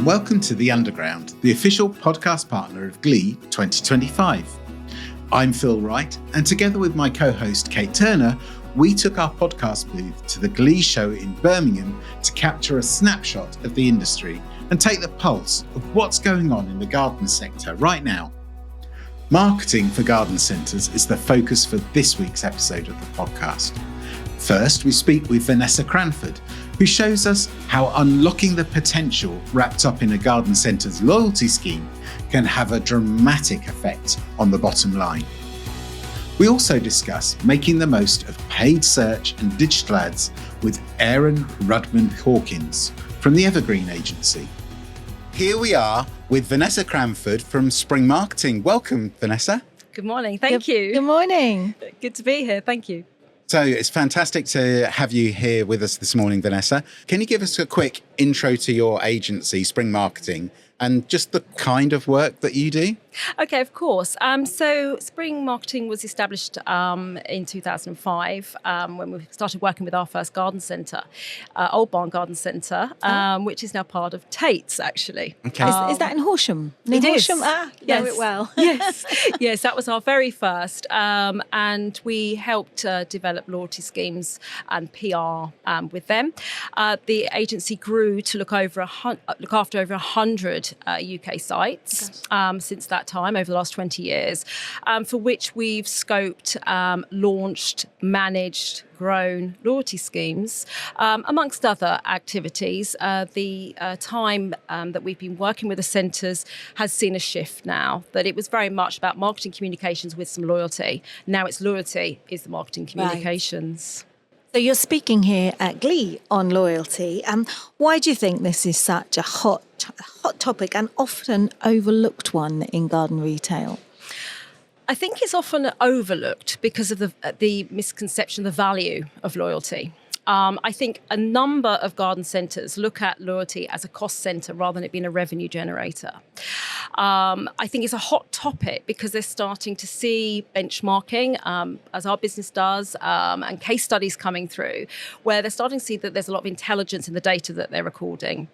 welcome to The Underground, the official podcast partner of Glee 2025. I'm Phil Wright, and together with my co-host Kate Turner, we took our podcast booth to the Glee show in Birmingham to capture a snapshot of the industry and take the pulse of what's going on in the garden sector right now. Marketing for garden centres is the focus for this week's episode of the podcast. First, we speak with Vanessa Cranford, who shows us how unlocking the potential wrapped up in a garden centre's loyalty scheme can have a dramatic effect on the bottom line. We also discuss making the most of paid search and digital ads with Aaron Rudman-Hawkins from the Evergreen Agency. Here we are with Vanessa Cranford from Spring Marketing. Welcome, Vanessa. Good morning. Thank you. Good morning. Good to be here. Thank you. So it's fantastic to have you here with us this morning, Vanessa. Can you give us a quick intro to your agency, Spring Marketing, and just the kind of work that you do? Okay, of course. So Spring Marketing was established in 2005 when we started working with our first garden centre, Old Barn Garden Centre, which is now part of Tate's, actually. Okay. Is that in Horsham? It is. Horsham? Yes. Know it well. Yes, that was our very first. And we helped develop loyalty schemes and PR with them. The agency grew to look after over 100 UK sites since that time over the last 20 years, for which we've scoped, launched, managed, grown loyalty schemes, amongst other activities. The time that we've been working with the centres has seen a shift now, that it was very much about marketing communications with some loyalty. Now it's loyalty is the marketing communications. Right. So you're speaking here at Glee on loyalty. Why do you think this is such a hot topic and often overlooked one in garden retail? I think it's often overlooked because of the misconception of the value of loyalty. I think a number of garden centres look at loyalty as a cost centre rather than it being a revenue generator. I think it's a hot topic because they're starting to see benchmarking, as our business does, and case studies coming through, where they're starting to see that there's a lot of intelligence in the data that they're recording.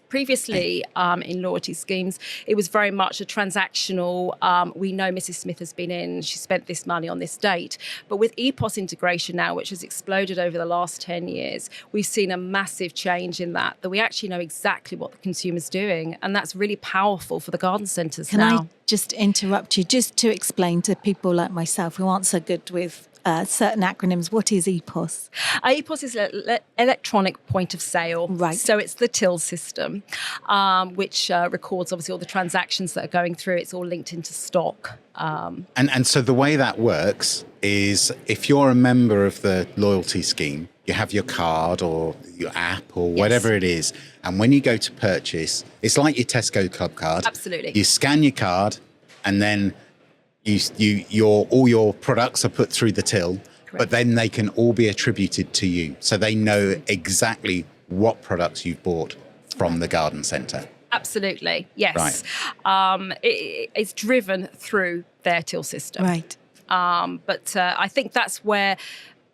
Previously, in loyalty schemes, it was very much a transactional, we know Mrs. Smith has been in, she spent this money on this date. But with EPOS integration now, which has exploded over the last 10 years, we've seen a massive change in that we actually know exactly what the consumer's doing. And that's really powerful for the garden centres now. Can I just interrupt you, just to explain to people like myself who aren't so good with certain acronyms, what is EPOS? EPOS is electronic point of sale. Right. So it's the till system, which records obviously all the transactions that are going through. It's all linked into stock. And so the way that works is if you're a member of the loyalty scheme, you have your card or your app or whatever it is. And when you go to purchase, it's like your Tesco Club card. Absolutely. You scan your card and then all your products are put through the till. Correct. But then they can all be attributed to you. So they know exactly what products you've bought from the garden centre. Absolutely, yes. Right. It's driven through their till system. Right. But I think that's where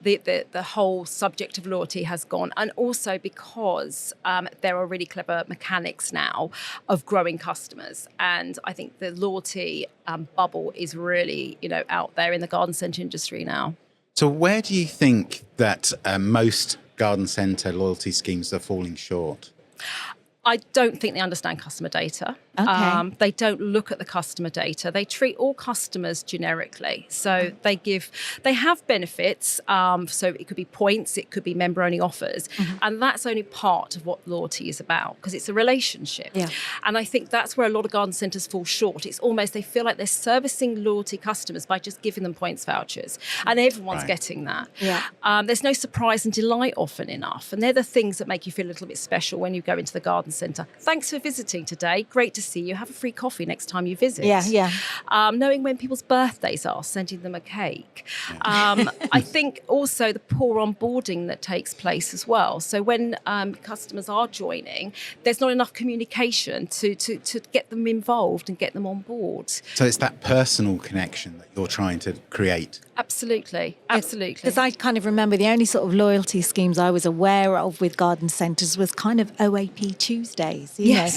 the whole subject of loyalty has gone, and also because there are really clever mechanics now of growing customers, and I think the loyalty bubble is really out there in the garden centre industry now. So where do you think that most garden centre loyalty schemes are falling short? I don't think they understand customer data. Okay. They don't look at the customer data. They treat all customers generically. So they have benefits. So it could be points, it could be member-only offers. Mm-hmm. And that's only part of what loyalty is about, because it's a relationship. Yeah. And I think that's where a lot of garden centres fall short. It's almost, they feel like they're servicing loyalty customers by just giving them points vouchers. And everyone's getting that. Yeah. There's no surprise and delight often enough. And they're the things that make you feel a little bit special when you go into the garden centre. Thanks for visiting today. Great to see you, have a free coffee next time you visit. Yeah. Knowing when people's birthdays are, sending them a cake. I think also the poor onboarding that takes place as well. So when customers are joining, there's not enough communication to get them involved and get them on board. So it's that personal connection that you're trying to create. Absolutely. Because I kind of remember the only sort of loyalty schemes I was aware of with garden centres was kind of OAP Tuesdays, you know.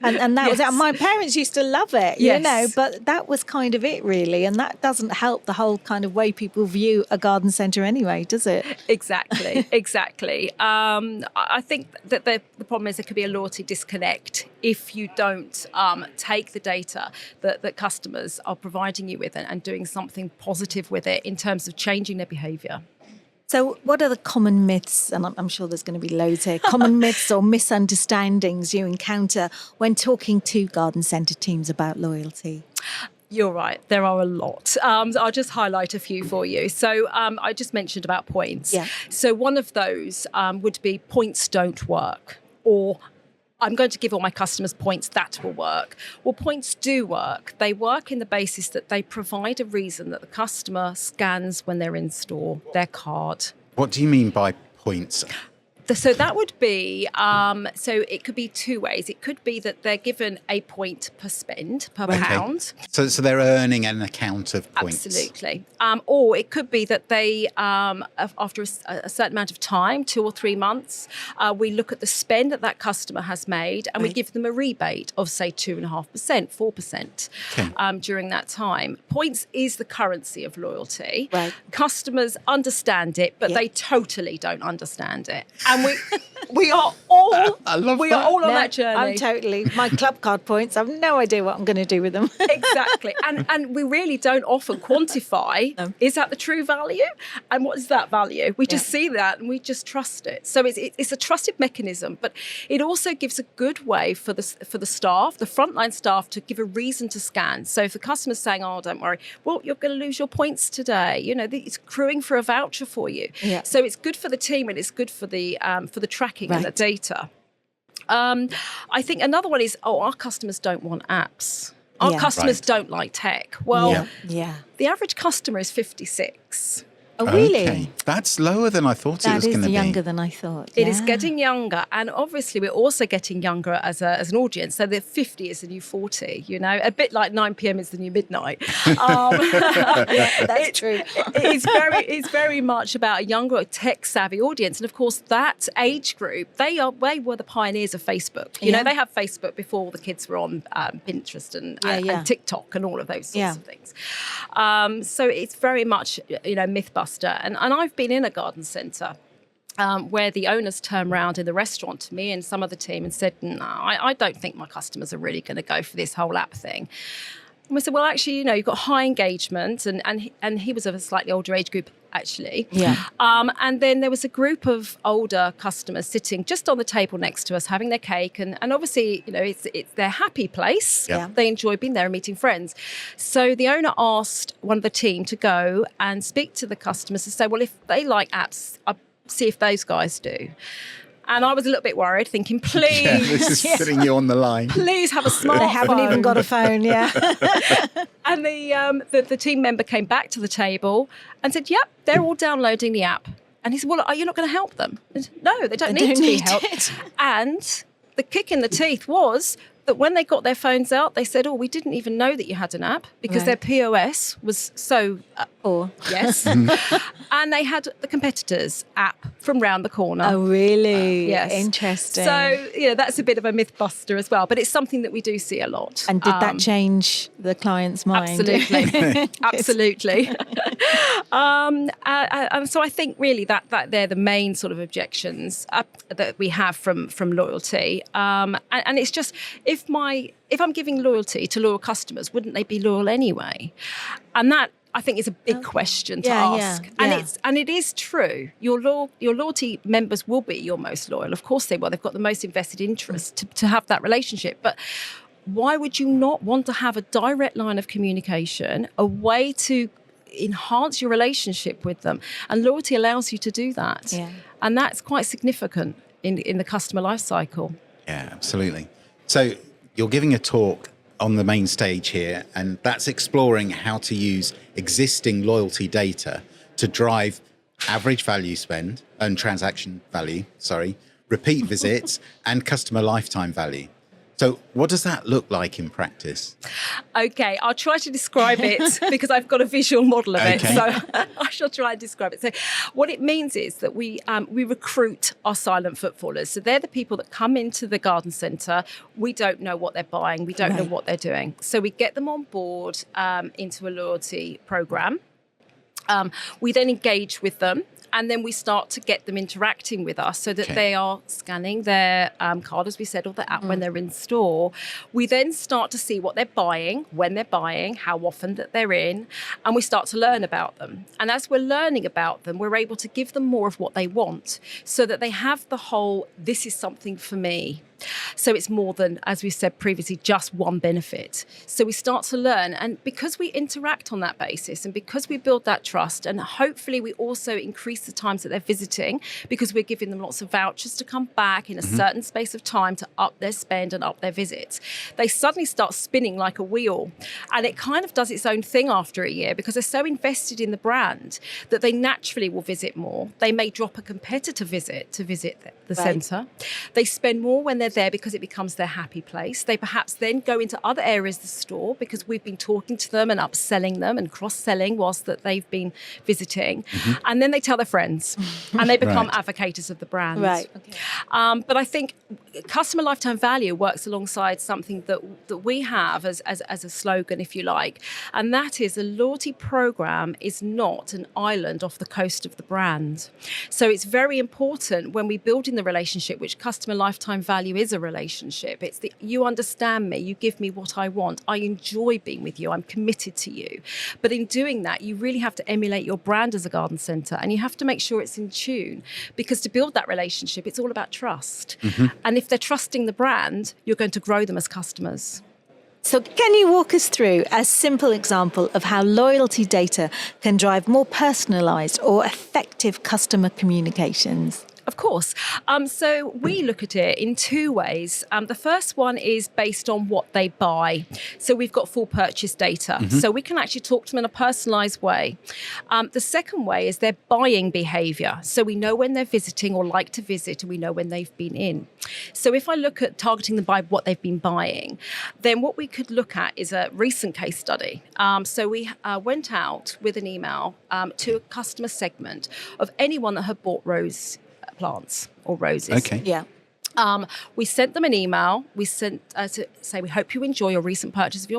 And that was it. And my parents used to love it, you know, but that was kind of it really. And that doesn't help the whole kind of way people view a garden centre anyway, does it? Exactly. I think that the problem is there could be a loyalty disconnect if you don't take the data that customers are providing you with and doing something positive with it in terms of changing their behaviour. So what are the common myths, and I'm sure there's going to be loads here, common myths or misunderstandings you encounter when talking to garden centre teams about loyalty? You're right. There are a lot. I'll just highlight a few for you. So I just mentioned about points. Yeah. So one of those would be points don't work, or I'm going to give all my customers points that will work. Well, points do work. They work in the basis that they provide a reason that the customer scans when they're in store, their card. What do you mean by points? So that would be, so it could be two ways. It could be that they're given a point per spend, per pound. So they're earning an account of points. Absolutely. Or it could be that they, after a certain amount of time, 2 or 3 months, we look at the spend that customer has made and we give them a rebate of, say, 2.5%, 4% during that time. Points is the currency of loyalty. Right. Customers understand it, but they totally don't understand it. And we are all on that journey. I'm totally, my club card points, I have no idea what I'm going to do with them. Exactly. And we really don't often quantify, is that the true value? And what is that value? We just see that and we just trust it. So it's a trusted mechanism, but it also gives a good way for the staff, the frontline staff, to give a reason to scan. So if the customer's saying, oh, don't worry, well, you're going to lose your points today. You know, it's accruing for a voucher for you. Yeah. So it's good for the team and it's good for the tracking and the data. I think another one is, our customers don't want apps. Our customers don't like tech. Well, the average customer is 56. Oh, really? Okay. That's lower than I thought it was going to be. That is younger than I thought. It is getting younger. And obviously, we're also getting younger as an audience. So the 50 is the new 40, you know, a bit like 9 p.m. is the new midnight. That's true. It's very much about a younger, tech-savvy audience. And of course, that age group, they were the pioneers of Facebook. You know, they had Facebook before the kids were on Pinterest and TikTok and all of those sorts of things. So it's very much, you know, myth-busting. And I've been in a garden centre where the owners turned around in the restaurant to me and some of the team and said, no, I don't think my customers are really going to go for this whole app thing. And we said, well, actually, you know, you've got high engagement. And he was of a slightly older age group, actually. Yeah. And then there was a group of older customers sitting just on the table next to us having their cake. And obviously, you know, it's their happy place. Yeah. They enjoy being there and meeting friends. So the owner asked one of the team to go and speak to the customers and say, well, if they like apps, I'll see if those guys do. And I was a little bit worried, thinking, please. Yeah, this is putting you on the line. Please have a smartphone. They haven't even got a phone, And the team member came back to the table and said, yep, they're all downloading the app. And he said, well, are you not going to help them? I said, no, they don't need to be helped. And the kick in the teeth was that when they got their phones out, they said, oh, we didn't even know that you had an app because their POS was so poor. Yes. And they had the competitor's app from round the corner. Oh, really? Yes. Interesting. So, you know, that's a bit of a myth buster as well, but it's something that we do see a lot. And did that change the client's mind? Absolutely. Absolutely. And so I think really that they're the main sort of objections that we have from loyalty. And it's just, if I'm giving loyalty to loyal customers, wouldn't they be loyal anyway? And that, I think, is a big question to ask. And it is true. Your loyalty members will be your most loyal. Of course they will. They've got the most invested interest to have that relationship. But why would you not want to have a direct line of communication, a way to enhance your relationship with them? And loyalty allows you to do that. Yeah. And that's quite significant in the customer life cycle. Yeah, absolutely. So you're giving a talk on the main stage here, and that's exploring how to use existing loyalty data to drive average value spend and transaction value, repeat visits and customer lifetime value. So what does that look like in practice? Okay, I'll try to describe it because I've got a visual model of it. So I shall try and describe it. So what it means is that we recruit our silent footfallers. So they're the people that come into the garden centre. We don't know what they're buying. We don't know what they're doing. So we get them on board into a loyalty programme. We then engage with them. And then we start to get them interacting with us so that they are scanning their card, as we said, or the app when they're in store. We then start to see what they're buying, when they're buying, how often that they're in, and we start to learn about them. And as we're learning about them, we're able to give them more of what they want so that they have the whole, this is something for me. So it's more than, as we said previously, just one benefit. So we start to learn. And because we interact on that basis and because we build that trust, and hopefully we also increase the times that they're visiting because we're giving them lots of vouchers to come back in a certain space of time to up their spend and up their visits, they suddenly start spinning like a wheel. And it kind of does its own thing after a year because they're so invested in the brand that they naturally will visit more. They may drop a competitor visit to visit the centre. They spend more when they're there because it becomes their happy place. They perhaps then go into other areas of the store because we've been talking to them and upselling them and cross-selling whilst that they've been visiting. And then they tell their friends and they become advocates of the brand. Right. Okay. But I think customer lifetime value works alongside something that we have as a slogan, if you like, and that is a loyalty program is not an island off the coast of the brand. So it's very important when we build in the relationship, which customer lifetime value is a relationship. It's you understand me, you give me what I want, I enjoy being with you, I'm committed to you. But in doing that, you really have to emulate your brand as a garden centre and you have to make sure it's in tune because to build that relationship, it's all about trust. And if they're trusting the brand, you're going to grow them as customers. So can you walk us through a simple example of how loyalty data can drive more personalised or effective customer communications? Of course. So we look at it in two ways. The first one is based on what they buy. So we've got full purchase data. So we can actually talk to them in a personalised way. The second way is their buying behaviour. So we know when they're visiting or like to visit and we know when they've been in. So if I look at targeting them by what they've been buying, then what we could look at is a recent case study. So we went out with an email to a customer segment of anyone that had bought rose plants or roses. Okay. Yeah. We sent them an email. We sent to say, we hope you enjoy your recent purchase of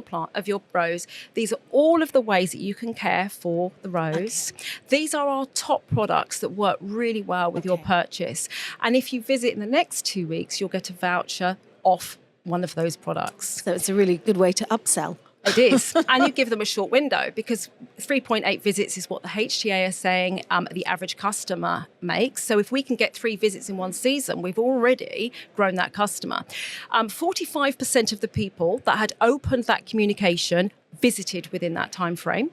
your rose. These are all of the ways that you can care for the rose. Okay. These are our top products that work really well with your purchase. And if you visit in the next 2 weeks, you'll get a voucher off one of those products. So it's a really good way to upsell. It is. And you give them a short window because 3.8 visits is what the HTA are saying the average customer makes. So if we can get 3 visits in one season, we've already grown that customer. 45% of the people that had opened that communication visited within that time frame,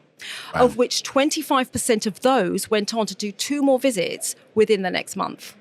of which 25% of those went on to do 2 more visits within the next month.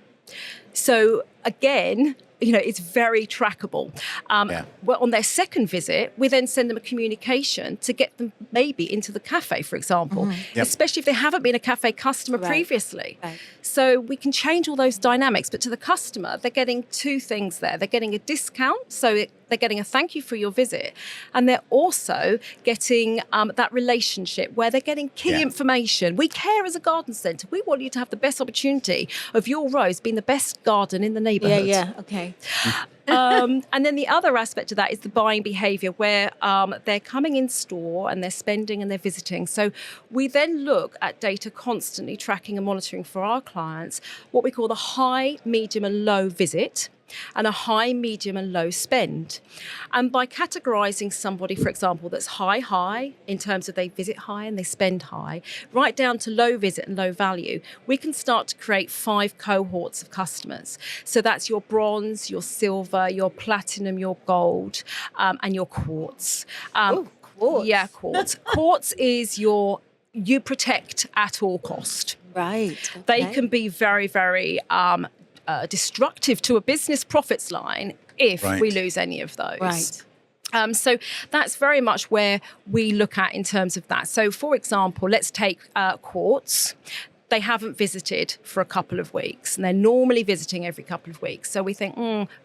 So again, it's very trackable. Well, on their second visit, we then send them a communication to get them maybe into the cafe, for example, especially if they haven't been a cafe customer previously. Right. So we can change all those dynamics. But to the customer, they're getting 2 things there. They're getting a discount, so they're getting a thank you for your visit. And they're also getting that relationship where they're getting key information. We care as a garden centre. We want you to have the best opportunity of your rose being the best garden in the neighbourhood. Yeah, okay. And then the other aspect of that is the buying behaviour where they're coming in store and they're spending and they're visiting. So we then look at data constantly tracking and monitoring for our clients, what we call the high, medium and low visit and a high, medium and low spend. And by categorising somebody, for example, that's high in terms of they visit high and they spend high, right down to low visit and low value, we can start to create 5 cohorts of customers. So that's your bronze, your silver, your platinum, your gold, and your quartz. Quartz. Yeah, quartz. Quartz is you protect at all cost. Right. Okay. They can be very, very destructive to a business profits line if we lose any of those. Right. So that's very much where we look at in terms of that. So, for example, let's take Quartz. They haven't visited for a couple of weeks, and they're normally visiting every couple of weeks. So we think,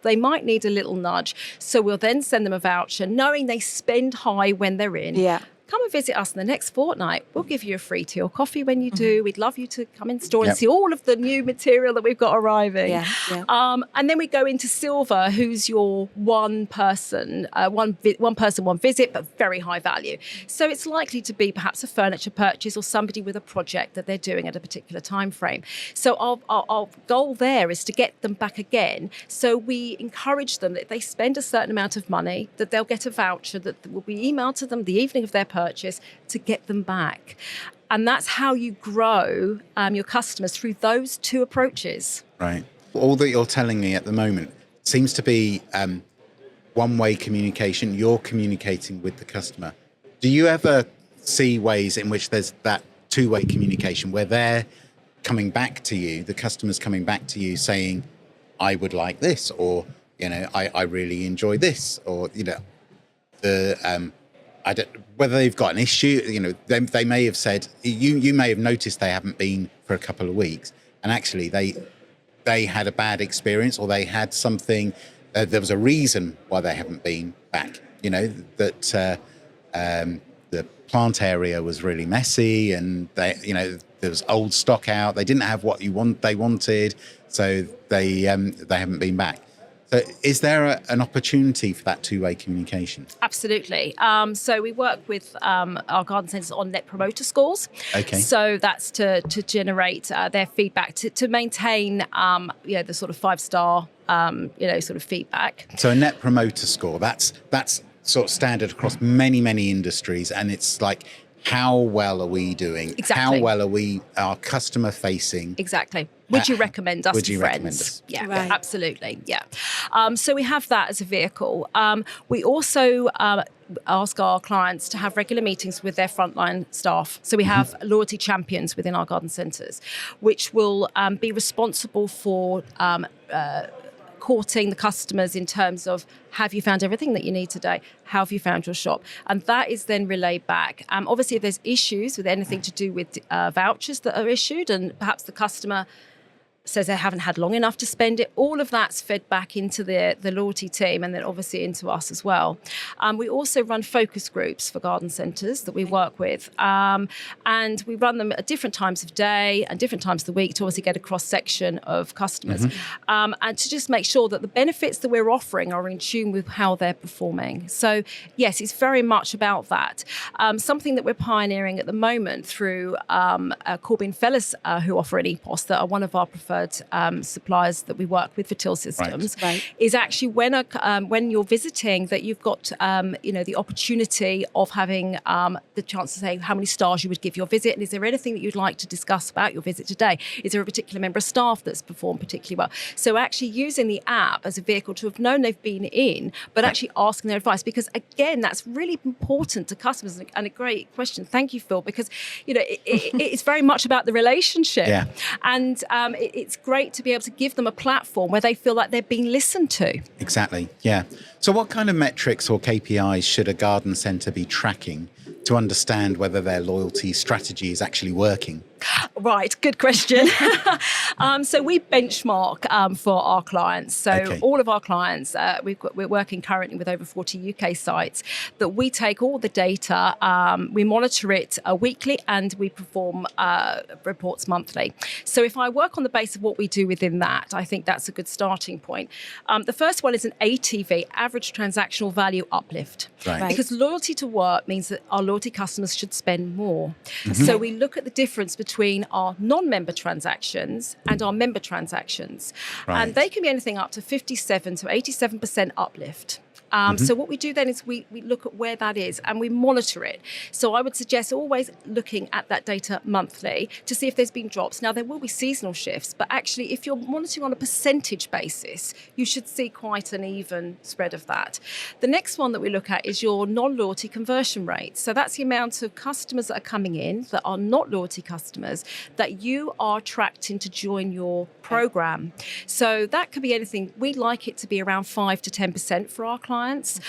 they might need a little nudge. So we'll then send them a voucher, knowing they spend high when they're in. Yeah. Come and visit us in the next fortnight. We'll give you a free tea or coffee when you do. We'd love you to come in store and see all of the new material that we've got arriving. Yeah, yeah. And then we go into Silver, who's your one person, one visit, but very high value. So it's likely to be perhaps a furniture purchase or somebody with a project that they're doing at a particular time frame. So our goal there is to get them back again. So we encourage them that if they spend a certain amount of money, that they'll get a voucher that will be emailed to them the evening of their purchase to get them back. And that's how you grow your customers through those two approaches. Right. All that you're telling me at the moment seems to be one-way communication. You're communicating with the customer. Do you ever see ways in which there's that two-way communication where they're coming back to you, the customer's coming back to you saying, I would like this, or, I really enjoy this, or, I don't, whether they've got an issue, they may have said, you may have noticed they haven't been for a couple of weeks, and actually they had a bad experience, or they had something, there was a reason why they haven't been back, that the plant area was really messy, and there was old stock out, they didn't have what they wanted, so they haven't been back. So is there an opportunity for that two-way communication? Absolutely. So we work with our garden centres on Net Promoter Scores. Okay. So that's to generate their feedback, to maintain the sort of 5-star sort of feedback. So a Net Promoter Score, that's sort of standard across many, many industries, and it's like, how well are we doing? Exactly. How well are we, our customer facing? Exactly. Would you recommend us to friends? Recommend us? Yeah, right. Absolutely. Yeah. So we have that as a vehicle. We also ask our clients to have regular meetings with their frontline staff. So we have loyalty champions within our garden centres, which will be responsible for courting the customers in terms of, have you found everything that you need today? How have you found your shop? And that is then relayed back. Obviously, if there's issues with anything to do with vouchers that are issued, and perhaps the customer says they haven't had long enough to spend it, all of that's fed back into the loyalty team, and then obviously into us as well. We also run focus groups for garden centres that we work with, and we run them at different times of day and different times of the week to obviously get a cross-section of customers, and to just make sure that the benefits that we're offering are in tune with how they're performing. So yes, it's very much about that. Something that we're pioneering at the moment through Corbyn Fellas, who offer an EPOS, that are one of our preferred suppliers that we work with for till systems, is actually when you're visiting, that you've got the opportunity of having the chance to say how many stars you would give your visit, and is there anything that you'd like to discuss about your visit today? Is there a particular member of staff that's performed particularly well? So actually using the app as a vehicle to have known they've been in, but actually asking their advice, because again, that's really important to customers, and a great question. Thank you, Phil, because it's very much about the relationship, and it's great to be able to give them a platform where they feel like they're being listened to. Exactly, yeah. So what kind of metrics or KPIs should a garden centre be tracking to understand whether their loyalty strategy is actually working? Right, good question. So we benchmark for our clients. So all of our clients, we're working currently with over 40 UK sites, that we take all the data, we monitor it weekly, and we perform reports monthly. So if I work on the basis of what we do within that, I think that's a good starting point. The first one is an ATV, average transactional value uplift. Right. Because loyalty to work means that our loyalty customers should spend more. So we look at the difference between our non-member transactions and our member transactions. And they can be anything up to 57 to 87% uplift. So what we do then is we look at where that is and we monitor it. So I would suggest always looking at that data monthly to see if there's been drops. Now, there will be seasonal shifts, but actually if you're monitoring on a percentage basis, you should see quite an even spread of that. The next one that we look at is your non-loyalty conversion rate. So that's the amount of customers that are coming in that are not loyalty customers that you are attracting to join your program. So that could be anything. We like it to be around 5 to 10% for our clients. clients,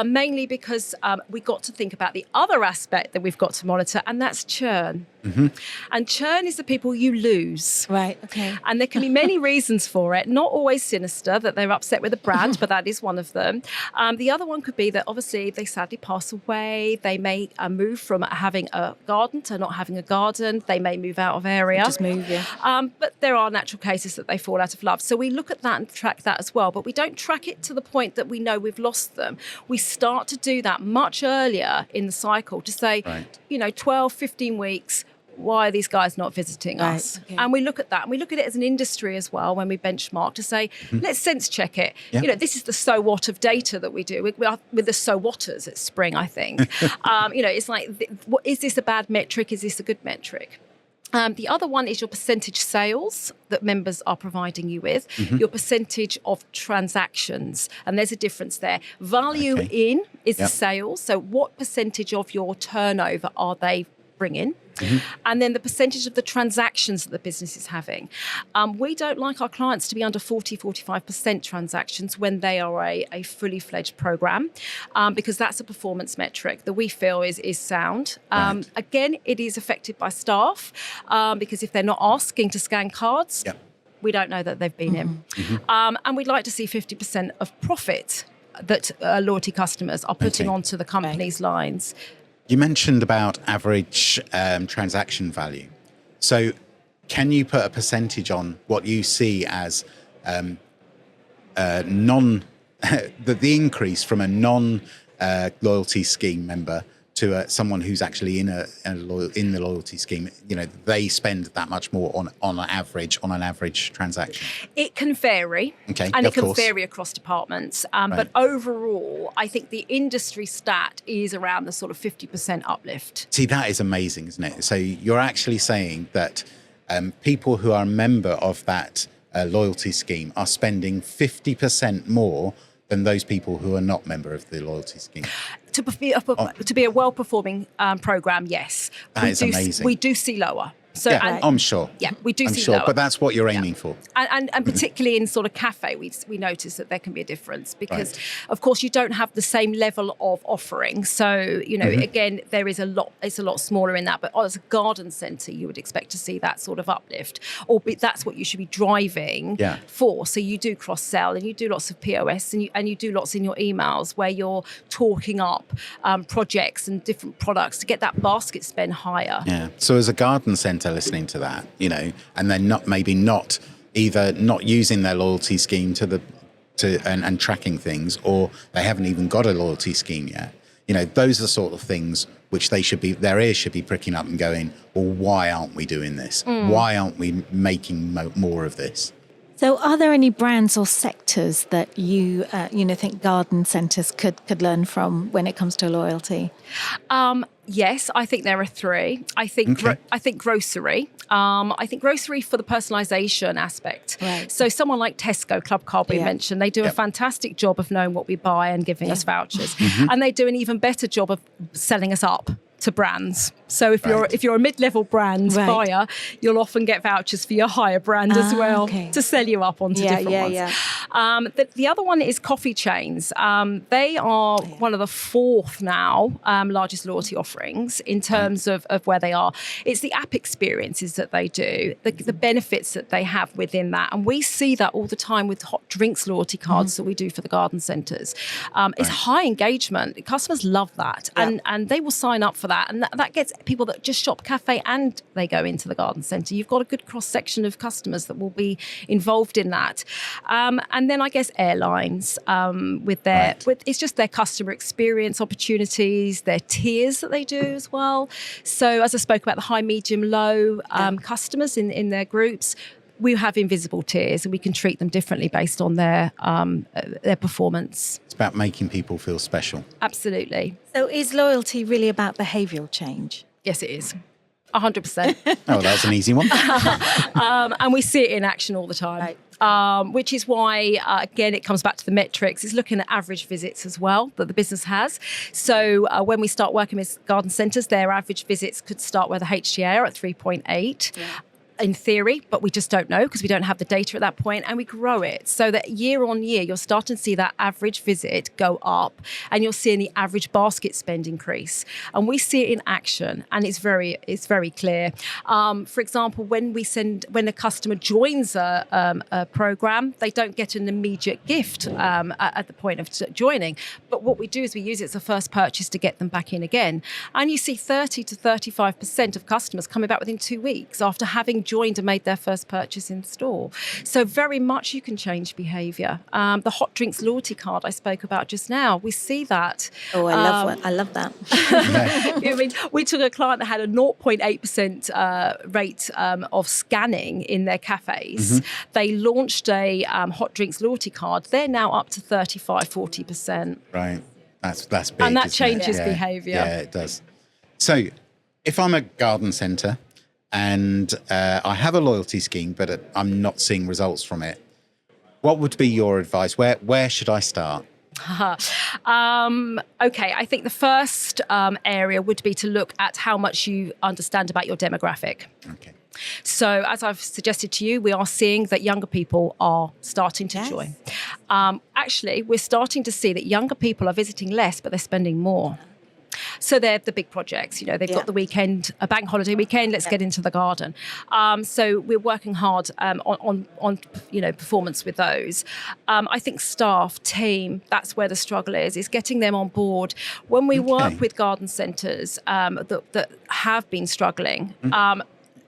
mainly because we got to think about the other aspect that we've got to monitor, and that's churn. Mm-hmm. And churn is the people you lose. Right, okay. And there can be many reasons for it, not always sinister, that they're upset with the brand, but that is one of them. The other one could be that obviously they sadly pass away. They may move from having a garden to not having a garden. They may move out of area. Just move, yeah. But there are natural cases that they fall out of love. So we look at that and track that as well. But we don't track it to the point that we know we've lost them. We start to do that much earlier in the cycle to say, 12, 15 weeks, why are these guys not visiting us? Okay. And we look at that, and we look at it as an industry as well when we benchmark to say, let's sense check it. Yeah. This is the so what of data that we do. We are with the so whaters at Spring, I think. It's like, is this a bad metric? Is this a good metric? The other one is your percentage sales that members are providing you with, your percentage of transactions. And there's a difference there. Value in is the sales. So what percentage of your turnover are they bringing? And then the percentage of the transactions that the business is having. We don't like our clients to be under 45% transactions when they are a fully fledged program, because that's a performance metric that we feel is sound. Again, it is affected by staff, because if they're not asking to scan cards, we don't know that they've been in. And we'd like to see 50% of profit that loyalty customers are putting onto the company's lines. You mentioned about average transaction value. So can you put a percentage on what you see as the increase from a non-loyalty scheme member to someone who's actually in the loyalty scheme? They spend that much more on an average transaction. It can vary, and it can vary across departments. But overall, I think the industry stat is around the sort of 50% uplift. See, that is amazing, isn't it? So you're actually saying that people who are a member of that loyalty scheme are spending 50% more than those people who are not member of the loyalty scheme. To be a well-performing program, yes. That is amazing. We do see lower. So, I'm sure. Yeah, we do see lower. lower. But that's what you're aiming for. And particularly in sort of cafe, we notice that there can be a difference because, of course, you don't have the same level of offering. So, again, there is it's a lot smaller in that. But as a garden centre, you would expect to see that sort of uplift. Or that's what you should be driving for. So you do cross-sell and you do lots of POS and you do lots in your emails where you're talking up projects and different products to get that basket spend higher. Yeah. So as a garden centre listening to that, and they're not either not using their loyalty scheme and tracking things, or they haven't even got a loyalty scheme yet. Those are the sort of things which their ears should be pricking up and going, well, why aren't we doing this? Why aren't we making more of this? So are there any brands or sectors that you think garden centres could learn from when it comes to loyalty? Yes, I think there are three. I think grocery. I think grocery for the personalisation aspect. Right. So someone like Tesco, Club Card we mentioned, they do a fantastic job of knowing what we buy and giving us vouchers. And they do an even better job of selling us up to brands. So if you're a mid-level brand buyer, you'll often get vouchers for your higher brand as well to sell you up onto different ones. Yeah. The other one is coffee chains. They are one of the fourth now largest loyalty offerings in terms of where they are. It's the app experiences that they do, the benefits that they have within that. And we see that all the time with hot drinks loyalty cards that we do for the garden centres. It's high engagement. Customers love that. And they will sign up for that. And that gets people that just shop cafe and they go into the garden centre. You've got a good cross-section of customers that will be involved in that. And then I guess airlines with it's just their customer experience opportunities, their tiers that they do as well. So as I spoke about the high, medium, low customers in their groups, we have invisible tiers and we can treat them differently based on their performance. It's about making people feel special. Absolutely. So is loyalty really about behavioural change? Yes, it is. 100%. Oh, that was an easy one. And we see it in action all the time. Right. Which is why, again, it comes back to the metrics. It's looking at average visits as well that the business has. So when we start working with garden centres, their average visits could start with a HTA at 3.8. Yeah. in theory, but we just don't know because we don't have the data at that point, and we grow it so that year on year, you're starting to see that average visit go up and you're seeing the average basket spend increase. And we see it in action, and it's very clear. For example, when a customer joins a program, they don't get an immediate gift at the point of joining. But what we do is we use it as a first purchase to get them back in again. And you see 30 to 35% of customers coming back within 2 weeks after having joined and made their first purchase in store. So very much you can change behaviour. The hot drinks loyalty card I spoke about just now, we see that. Oh, I love that. I mean, we took a client that had a 0.8% rate of scanning in their cafes. They launched a hot drinks loyalty card. They're now up to 35-40%. Right. That's big. And that changes behaviour. Yeah, it does. So if I'm a garden centre and I have a loyalty scheme, but I'm not seeing results from it, what would be your advice? Where should I start? Okay, I think the first area would be to look at how much you understand about your demographic. Okay. So as I've suggested to you, we are seeing that younger people are starting to join. Actually, we're starting to see that younger people are visiting less, but they're spending more. So they're the big projects, they've got the weekend, a bank holiday weekend, let's get into the garden. So we're working hard on performance with those. I think staff, team, that's where the struggle is getting them on board. When we work with garden centres that have been struggling,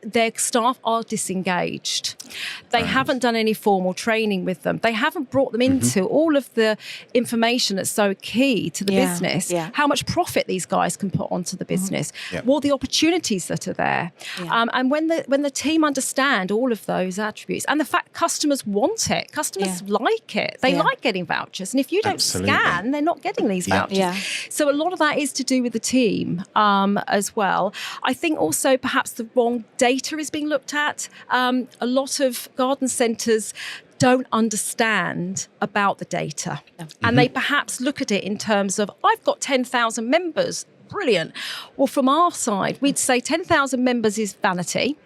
their staff are disengaged. They haven't done any formal training with them. They haven't brought them into all of the information that's so key to the business, how much profit these guys can put onto the business, what the opportunities that are there. And when the team understand all of those attributes, and the fact customers want it, customers like it, they like getting vouchers. And if you don't scan, they're not getting these vouchers. So a lot of that is to do with the team as well. I think also perhaps the wrong data is being looked at. A lot of garden centres don't understand about the data. And they perhaps look at it in terms of, I've got 10,000 members. Brilliant. Well, from our side, we'd say 10,000 members is vanity.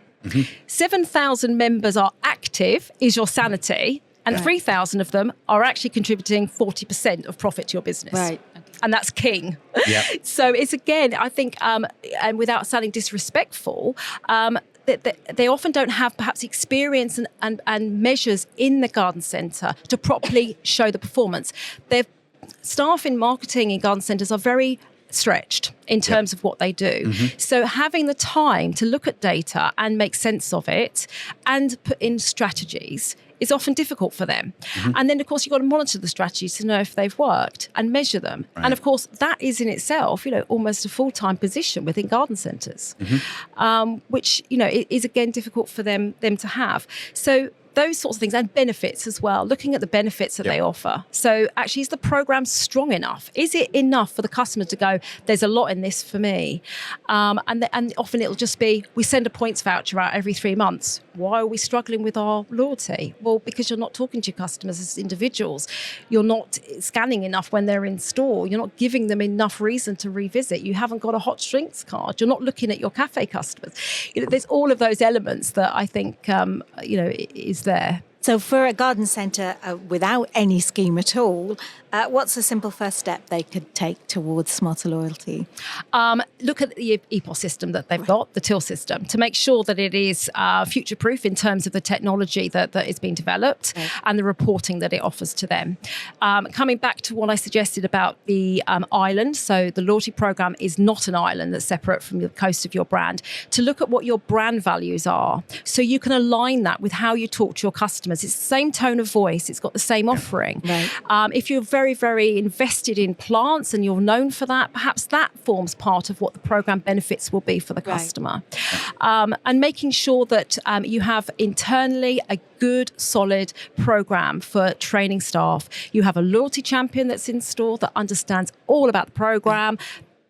7,000 members are active, is your sanity. And 3,000 of them are actually contributing 40% of profit to your business. Right. And that's king. So it's, again, I think, and without sounding disrespectful, they often don't have perhaps experience and measures in the garden centre to properly show the performance. Their staff in marketing in garden centres are very stretched in terms of what they do. So having the time to look at data and make sense of it and put in strategies is often difficult for them. And then, of course, you've got to monitor the strategies to know if they've worked and measure them. And, of course, that is in itself, almost a full-time position within garden centres, which, is, again, difficult for them to have. So those sorts of things, and benefits as well, looking at the benefits that they offer. So actually, is the program strong enough? Is it enough for the customer to go, there's a lot in this for me? And often it'll just be, we send a points voucher out every 3 months. Why are we struggling with our loyalty? Well, because you're not talking to your customers as individuals. You're not scanning enough when they're in store. You're not giving them enough reason to revisit. You haven't got a hot drinks card. You're not looking at your cafe customers. There's all of those elements that I think, is there. So for a garden centre without any scheme at all, what's a simple first step they could take towards smarter loyalty? Look at the EPOS system that they've got, the till system, to make sure that it is future-proof in terms of the technology that is being developed and the reporting that it offers to them. Coming back to what I suggested about the island, so the loyalty program is not an island that's separate from the coast of your brand, to look at what your brand values are so you can align that with how you talk to your customers. It's the same tone of voice. It's got the same offering. If you're very, very invested in plants and you're known for that, perhaps that forms part of what the program benefits will be for the customer. And making sure that you have internally a good, solid program for training staff. You have a loyalty champion that's in store that understands all about the program.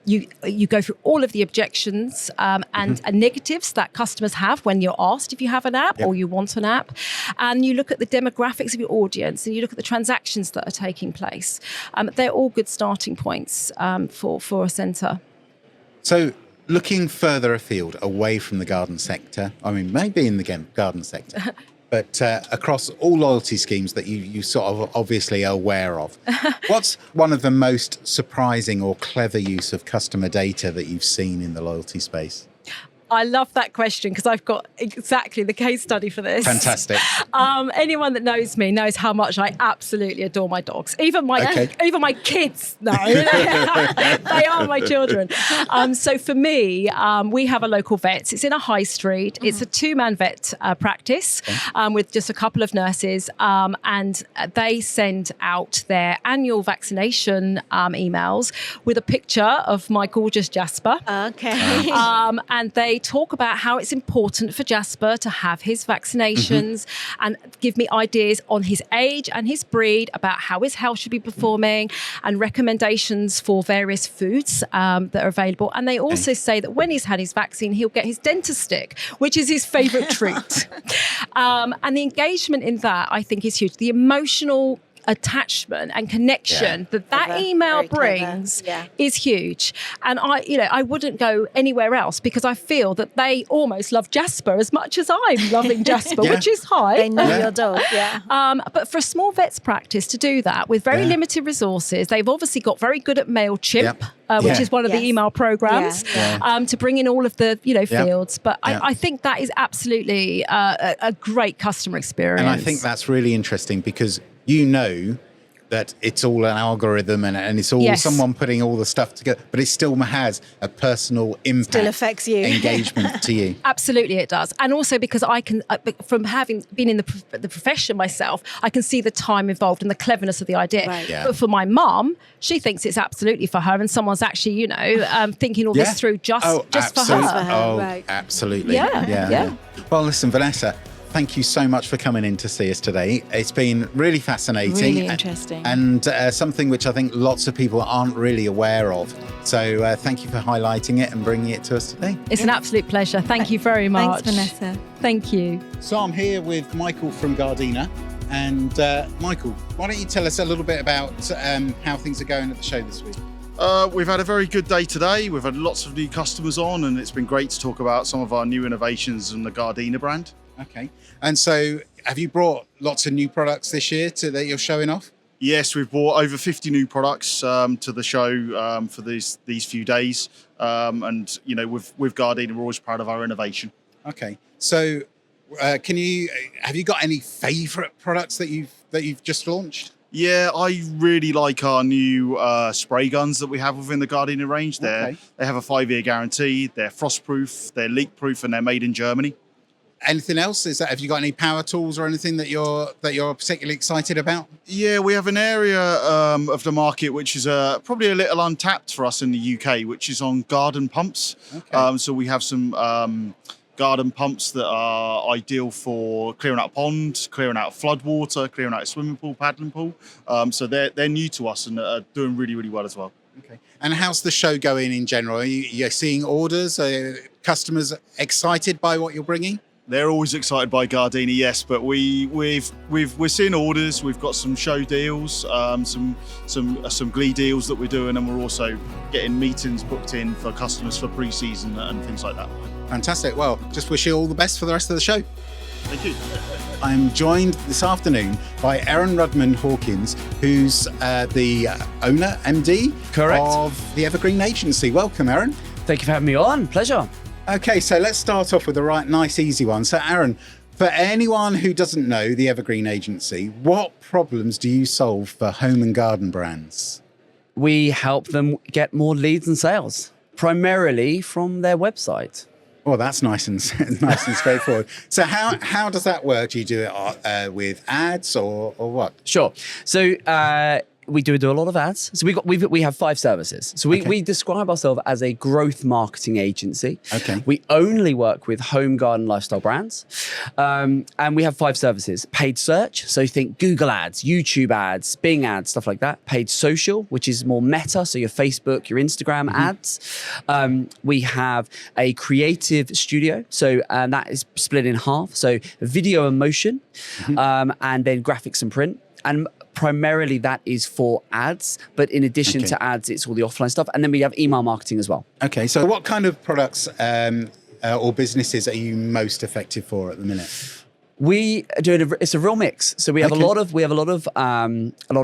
You go through all of the objections and negatives that customers have when you're asked if you have an app or you want an app. And you look at the demographics of your audience and you look at the transactions that are taking place. They're all good starting points for a centre. So looking further afield, away from the garden sector, I mean, maybe in the garden sector, but across all loyalty schemes that you sort of obviously are aware of, what's one of the most surprising or clever use of customer data that you've seen in the loyalty space? I love that question because I've got exactly the case study for this. Fantastic. Anyone that knows me knows how much I absolutely adore my dogs. Even my kids know. They are my children. So for me, we have a local vet. It's in a high street. It's a two-man vet practice with just a couple of nurses. And they send out their annual vaccination emails with a picture of my gorgeous Jasper. Okay. And they talk about how it's important for Jasper to have his vaccinations and give me ideas on his age and his breed, about how his health should be performing, and recommendations for various foods that are available. And they also say that when he's had his vaccine, he'll get his dentist stick, which is his favourite treat. And the engagement in that, I think, is huge. The emotional attachment and connection that email brings is huge. And I wouldn't go anywhere else because I feel that they almost love Jasper as much as I'm loving Jasper, which is high. They know your dog, but for a small vet's practice to do that with very limited resources, they've obviously got very good at MailChimp, which is one of the email programs, to bring in all of the fields. But I think that is absolutely a great customer experience. And I think that's really interesting because you know that it's all an algorithm and it's all someone putting all the stuff together, but it still has a personal impact. Still affects you. Engagement to you. Absolutely it does. And also because I can, from having been in the profession myself, I can see the time involved and the cleverness of the idea. Right. Yeah. But for my mum, she thinks it's absolutely for her and someone's actually, thinking all this through just for her. Oh, right. Absolutely. Yeah. Well, listen, Vanessa, thank you so much for coming in to see us today. It's been really fascinating. Really interesting. And something which I think lots of people aren't really aware of. So thank you for highlighting it and bringing it to us today. It's an absolute pleasure. Thank you very much. Thanks, Vanessa. Thank you. So I'm here with Michael from Gardena. And Michael, why don't you tell us a little bit about how things are going at the show this week? We've had a very good day today. We've had lots of new customers on, and it's been great to talk about some of our new innovations in the Gardena brand. Okay. And so have you brought lots of new products this year that you're showing off? Yes, we've brought over 50 new products to the show for these few days. And with Gardena, we're always proud of our innovation. Okay. So have you got any favourite products that you've just launched? Yeah, I really like our new spray guns that we have within the Gardena range. They have a 5-year guarantee. They're frost-proof, they're leak-proof, and they're made in Germany. Anything else? Have you got any power tools or anything that you're particularly excited about? Yeah, we have an area of the market which is probably a little untapped for us in the UK, which is on garden pumps. Okay. So we have some garden pumps that are ideal for clearing out ponds, clearing out flood water, clearing out a swimming pool, paddling pool. So they're new to us and are doing really, really well as well. Okay. And how's the show going in general? Are you seeing orders? Are customers excited by what you're bringing? They're always excited by Gardena, yes, but we're seeing orders. We've got some show deals, some Glee deals that we're doing, and we're also getting meetings booked in for customers for pre-season and things like that. Fantastic. Well, just wish you all the best for the rest of the show. Thank you. I'm joined this afternoon by Aaron Rudman-Hawkins, who's the owner, MD, of the Evergreen Agency. Welcome, Aaron. Thank you for having me on. Pleasure. Okay, so let's start off with a nice, easy one. So, Aaron, for anyone who doesn't know the Evergreen Agency, what problems do you solve for home and garden brands? We help them get more leads and sales, primarily from their website. Well, that's nice and straightforward. So how does that work? Do you do it with ads or what? Sure. So we do a lot of ads. So we have 5 services. So we describe ourselves as a growth marketing agency. Okay. We only work with home, garden, lifestyle brands. And we have 5 services. Paid search. So think Google ads, YouTube ads, Bing ads, stuff like that. Paid social, which is more meta. So your Facebook, your Instagram ads. We have a creative studio. So that is split in half. So video and motion, and then graphics and print. And primarily that is for ads, but in addition to ads, it's all the offline stuff. And then we have email marketing as well. Okay, so what kind of products or businesses are you most effective for at the minute? We do it's a real mix. So we have a lot of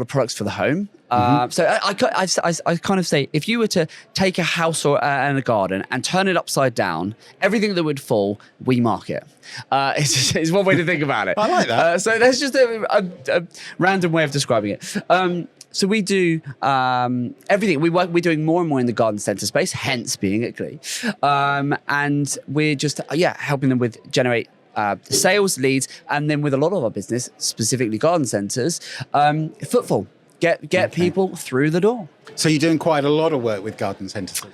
products for the home. So I kind of say, if you were to take a house and a garden and turn it upside down, everything that would fall, we market. It's one way to think about it. I like that. So that's just a random way of describing it. So we do everything. We're doing more and more in the garden centre space, hence being at Glee. And we're just, helping them with generate sales leads, and then with a lot of our business, specifically garden centres, footfall. Get people through the door. So you're doing quite a lot of work with garden centres. Is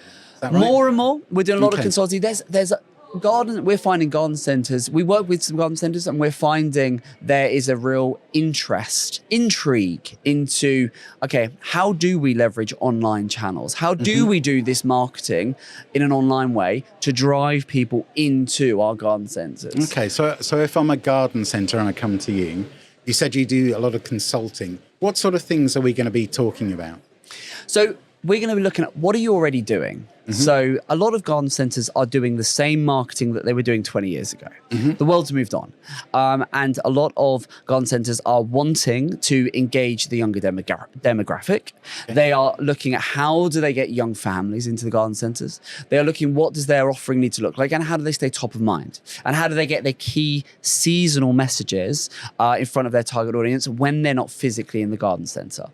that right? More and more. We're doing a lot of consulting. There's we're finding garden centres. We work with some garden centres, and we're finding there is a real intrigue into, how do we leverage online channels? How do we do this marketing in an online way to drive people into our garden centres? Okay, so if I'm a garden centre and I come to you, you said you do a lot of consulting. What sort of things are we going to be talking about? So we're going to be looking at, what are you already doing? So a lot of garden centres are doing the same marketing that they were doing 20 years ago. The world's moved on. And a lot of garden centres are wanting to engage the younger demographic. They are looking at how do they get young families into the garden centres. They are looking, what does their offering need to look like, and how do they stay top of mind? And how do they get their key seasonal messages in front of their target audience when they're not physically in the garden centre?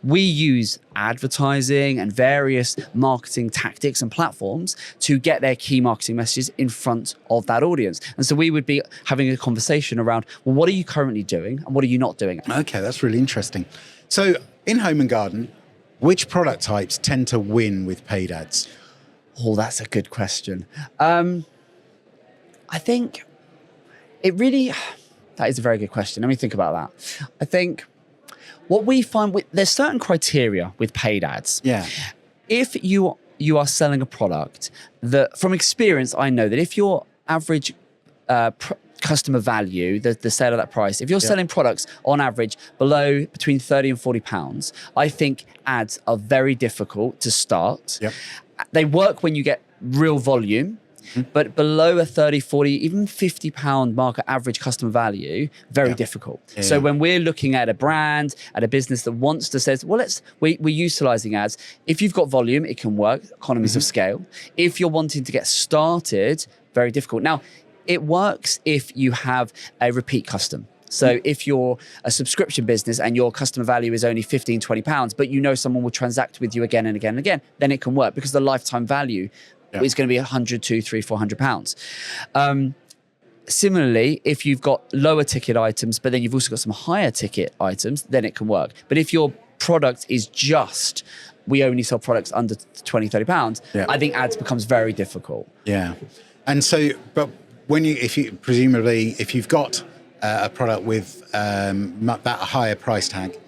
We use advertising and various marketing tactics and platforms to get their key marketing messages in front of that audience. And so we would be having a conversation around, well, what are you currently doing and what are you not doing? Okay, that's really interesting. So in home and garden, which product types tend to win with paid ads? Oh, that's a good question. I think that is a very good question. Let me think about that. I think what we find, there's certain criteria with paid ads. Yeah. If you are selling a product that, from experience, I know that if your average customer value, the sale of that price, if you're selling products on average below between £30 and £40, I think ads are very difficult to start. Yep. They work when you get real volume. But below a 30, 40, even £50 market average customer value, very difficult. Yeah. So when we're looking at a brand, at a business that wants to say, well, we're utilising ads. If you've got volume, it can work, economies of scale. If you're wanting to get started, very difficult. Now, it works if you have a repeat custom. So if you're a subscription business and your customer value is only £15, £20, but you know someone will transact with you again and again and again, then it can work because the lifetime value is going to be £100, £200, £300, £400. Similarly, if you've got lower ticket items, but then you've also got some higher ticket items, then it can work. But if your product is just, we only sell products under £20, £30, I think ads becomes very difficult. Yeah. And so, but if you've got a product with that higher price tag,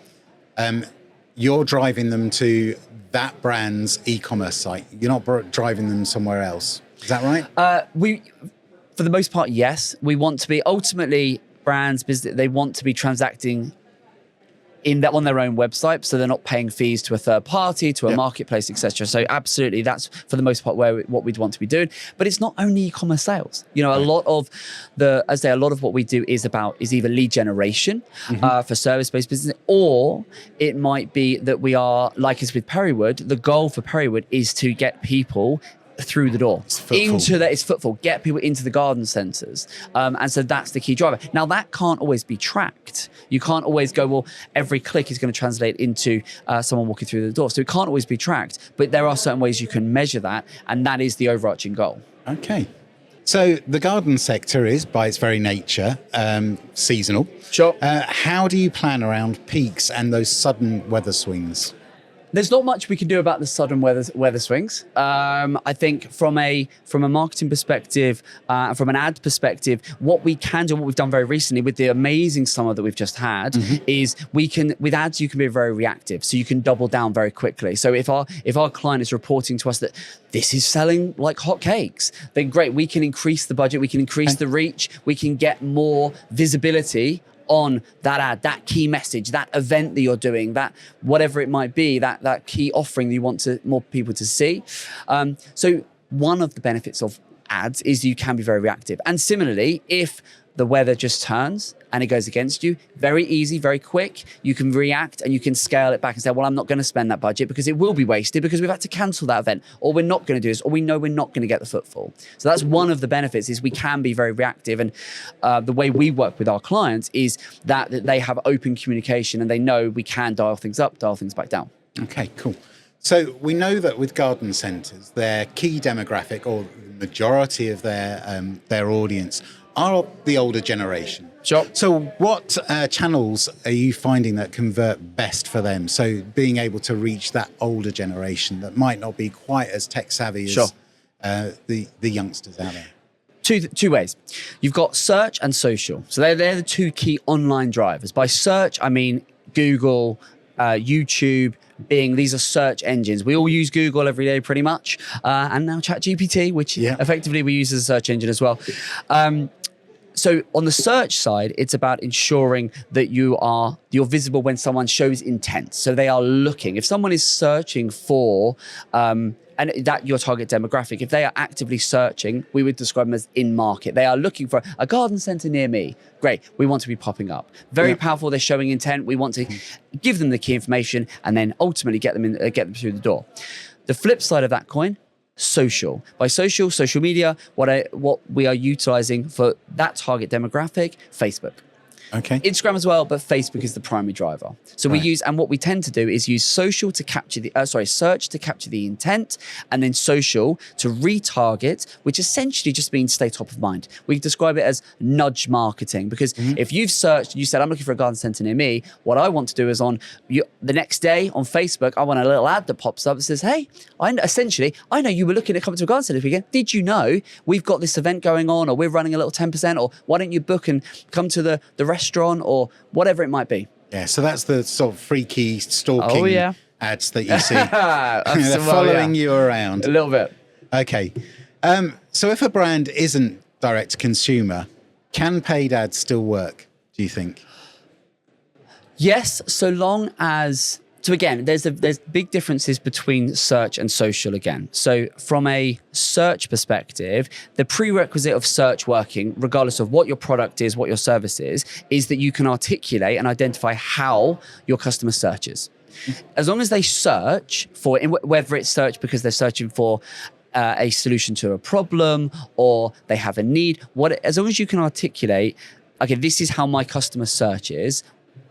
you're driving them to that brand's e-commerce site. You're not driving them somewhere else. Is that right? For the most part, yes. We want to be, ultimately, brands, business, they want to be transacting on their own website, so they're not paying fees to a third party, to a marketplace, etc. So absolutely, that's for the most part what we'd want to be doing. But it's not only e-commerce sales. A lot of what we do is either lead generation for service-based business, or it might be that we are, like as with Perrywood, the goal for Perrywood is to get people through the door, it's footfall, get people into the garden centres. And so that's the key driver. Now, that can't always be tracked. You can't always go, well, every click is going to translate into someone walking through the door. So it can't always be tracked, but there are certain ways you can measure that, and that is the overarching goal. Okay. So the garden sector is, by its very nature, seasonal. Sure. How do you plan around peaks and those sudden weather swings? There's not much we can do about the sudden weather swings. I think from a marketing perspective, from an ad perspective, what we can do, what we've done very recently with the amazing summer that we've just had, is with ads you can be very reactive, so you can double down very quickly. So if our client is reporting to us that this is selling like hotcakes, then great, we can increase the budget, we can increase the reach, we can get more visibility on that ad, that key message, that event that you're doing, that whatever it might be, that key offering that you want more people to see. So one of the benefits of ads is you can be very reactive. And similarly, if the weather just turns and it goes against you, very easy, very quick, you can react and you can scale it back and say, well, I'm not going to spend that budget because it will be wasted because we've had to cancel that event, or we're not going to do this, or we know we're not going to get the footfall. So that's one of the benefits, is we can be very reactive. And the way we work with our clients is that they have open communication and they know we can dial things up, dial things back down. Okay, cool. So we know that with garden centres, their key demographic, or the majority of their audience, are the older generation. Sure. So what channels are you finding that convert best for them? So being able to reach that older generation that might not be quite as tech savvy as the youngsters out there. Two ways. You've got search and social. So they're the two key online drivers. By search, I mean Google, YouTube, Bing. These are search engines. We all use Google every day pretty much. And now ChatGPT, which effectively we use as a search engine as well. So on the search side, it's about ensuring that you're visible when someone shows intent. So they are looking. If someone is searching for, and that your target demographic, if they are actively searching, we would describe them as in market. They are looking for a garden centre near me. Great. We want to be popping up. Very powerful. They're showing intent. We want to give them the key information and then ultimately get them through the door. The flip side of that coin, social. By social media, what we are utilizing for that target demographic, Facebook. Okay. Instagram as well, but Facebook is the primary driver. So we use, and what we tend to do is use social to capture search to capture the intent, and then social to retarget, which essentially just means stay top of mind. We describe it as nudge marketing, because if you've searched, you said, I'm looking for a garden centre near me, what I want to do is the next day on Facebook, I want a little ad that pops up that says, hey, I know you were looking at coming to a garden centre this weekend. Did you know we've got this event going on, or we're running a little 10%, or why don't you book and come to the restaurant, or whatever it might be. Yeah, so that's the sort of freaky stalking ads that you see. They're following you around. A little bit. Okay. So if a brand isn't direct to consumer, can paid ads still work, do you think? Yes, so long as... So again, there's big differences between search and social again. So from a search perspective, the prerequisite of search working, regardless of what your product is, what your service is that you can articulate and identify how your customer searches. As long as they search for, whether it's search because they're searching for a solution to a problem or they have a need, as long as you can articulate, okay, this is how my customer searches,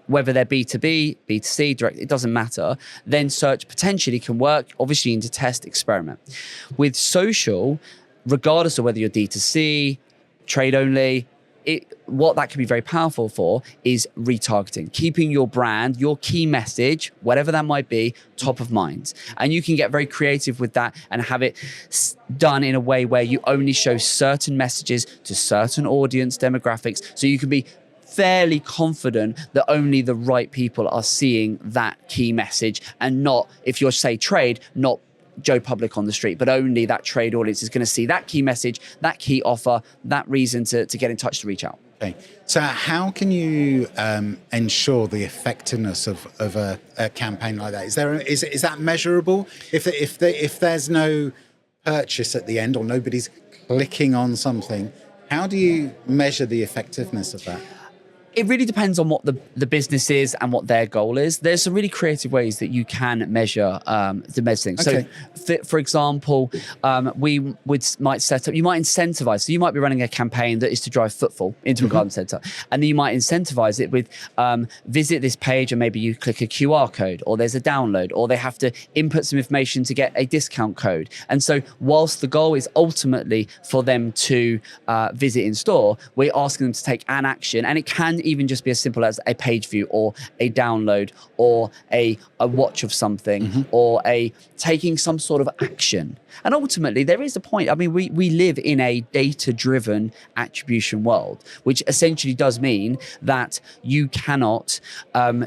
whether they're B2B, B2C, direct, it doesn't matter, then search potentially can work. Obviously, you need to test, experiment. With social, regardless of whether you're D2C, trade only, what that can be very powerful for is retargeting, keeping your brand, your key message, whatever that might be, top of mind. And you can get very creative with that and have it done in a way where you only show certain messages to certain audience demographics. So you can be fairly confident that only the right people are seeing that key message, and not, if you're, say, trade, not Joe Public on the street, but only that trade audience is going to see that key message, that key offer, that reason to get in touch, to reach out. Okay. So how can you ensure the effectiveness of a campaign like that? Is that measurable? If there's no purchase at the end, or nobody's clicking on something, how do you measure the effectiveness of that? It really depends on what the business is and what their goal is. There's some really creative ways that you can measure things. Okay. So, for example, we might set up, you might incentivize. So you might be running a campaign that is to drive footfall into a garden centre. And then you might incentivize it with visit this page, and maybe you click a QR code, or there's a download, or they have to input some information to get a discount code. And so whilst the goal is ultimately for them to visit in store, we're asking them to take an action, and it can even just be as simple as a page view, or a download, or a watch of something, or taking some sort of action. And ultimately, there is a point. I mean, we live in a data-driven attribution world, which essentially does mean that you cannot